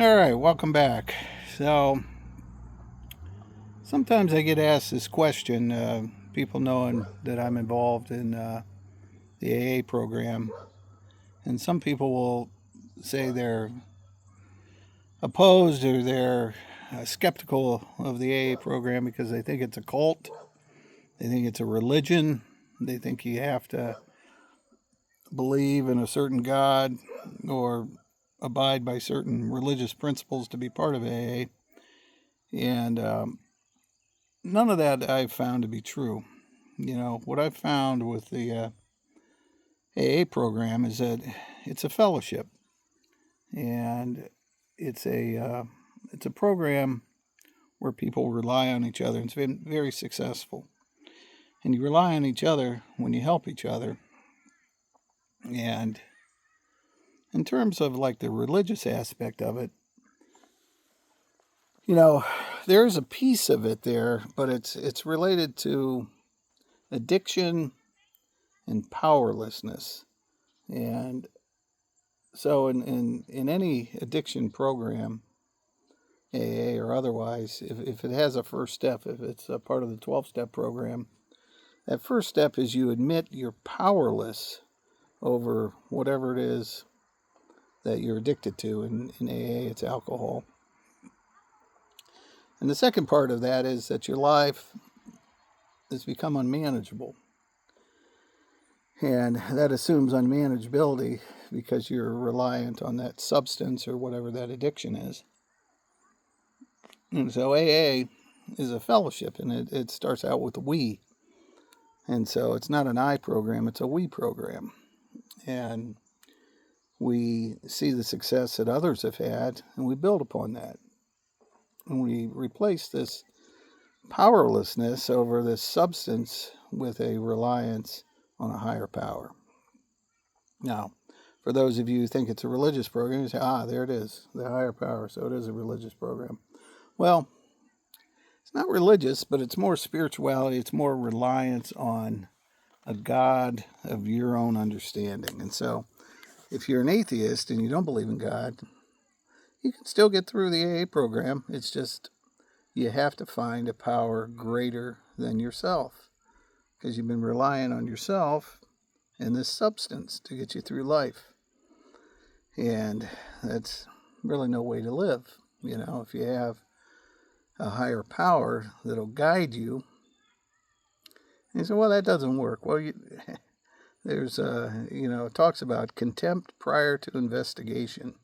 All right, welcome back. So sometimes I get asked this question, people knowing that I'm involved in the AA program, and some people will say they're opposed or they're skeptical of the AA program because they think it's a cult, they think it's a religion, they think you have to believe in a certain God or abide by certain religious principles to be part of AA. And none of that I've found to be true. What I've found with the AA program is that it's a fellowship, and it's a program where people rely on each other. It's been very successful, and you rely on each other when you help each other. And in terms of like the religious aspect of it, you know, there's a piece of it there, but it's related to addiction and powerlessness. And so in any addiction program, AA or otherwise, if it has a first step, if it's a part of the 12-step program, that first step is you admit you're powerless over whatever it is that you're addicted to. In AA, it's alcohol. And the second part of that is that your life has become unmanageable. And that assumes unmanageability because you're reliant on that substance or whatever that addiction is. And so AA is a fellowship, and it starts out with we. And so it's not an I program, it's a we program. And we see the success that others have had, and we build upon that. And we replace this powerlessness over this substance with a reliance on a higher power. Now, for those of you who think it's a religious program, you say, there it is, the higher power, so it is a religious program. Well, it's not religious, but it's more spirituality. It's more reliance on a God of your own understanding. And so, if you're an atheist and you don't believe in God, you can still get through the AA program. It's just you have to find a power greater than yourself because you've been relying on yourself and this substance to get you through life. And that's really no way to live. If you have a higher power that'll guide you. And you say, well, that doesn't work. Well, there's, it talks about contempt prior to investigation.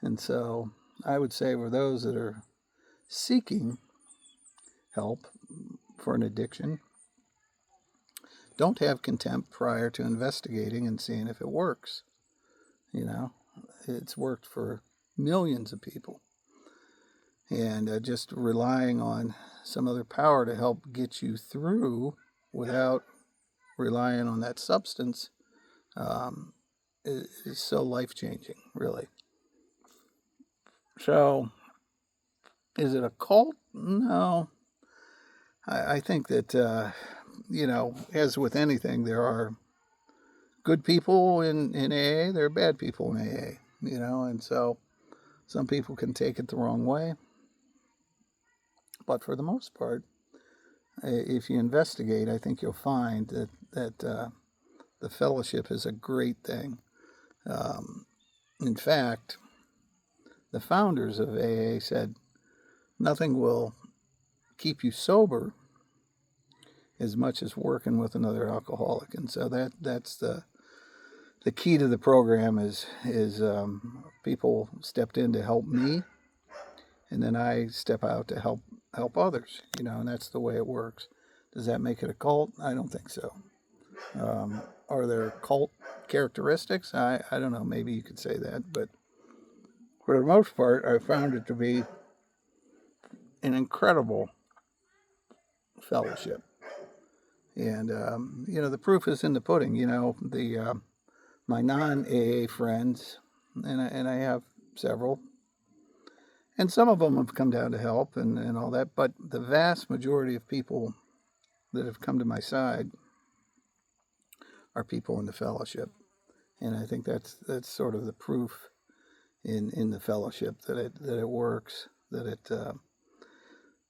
And so I would say for those that are seeking help for an addiction, don't have contempt prior to investigating and seeing if it works. It's worked for millions of people. And just relying on some other power to help get you through without relying on that substance is so life-changing, really. So, is it a cult? No. I think that, as with anything, there are good people in AA, there are bad people in AA, and so some people can take it the wrong way. But for the most part, if you investigate, I think you'll find that the fellowship is a great thing. In fact, the founders of AA said nothing will keep you sober as much as working with another alcoholic, and so that's the key to the program is people stepped in to help me, and then I step out to help others, and that's the way it works. Does that make it a cult? I don't think so. Are there cult characteristics? I don't know. Maybe you could say that, but for the most part, I found it to be an incredible fellowship. And the proof is in the pudding. My non-AA friends, and I have several, and some of them have come down to help and all that, but the vast majority of people that have come to my side are people in the fellowship. And I think that's sort of the proof in the fellowship, that it works, that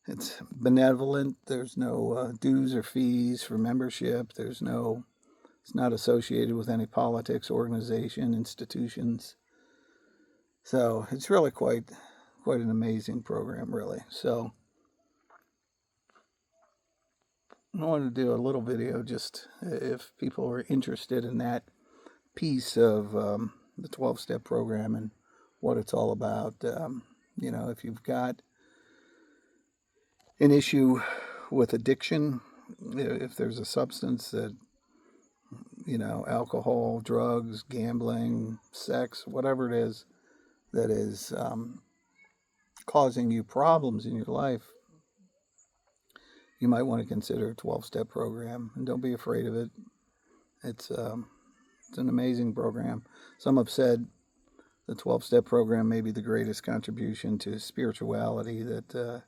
it's benevolent. There's no dues or fees for membership. It's not associated with any politics, organization, institutions. So it's really quite an amazing program, really. So I wanted to do a little video, just if people are interested in that piece of the 12-step program and what it's all about. If you've got an issue with addiction, if there's a substance that, alcohol, drugs, gambling, sex, whatever it is that is causing you problems in your life, you might want to consider a 12-step program, and don't be afraid of it. It's an amazing program. Some have said the 12-step program may be the greatest contribution to spirituality that the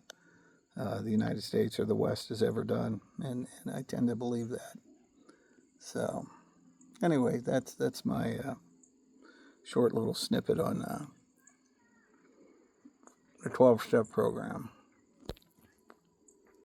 United States or the West has ever done, and I tend to believe that. So, anyway, that's my short little snippet on the 12-step program.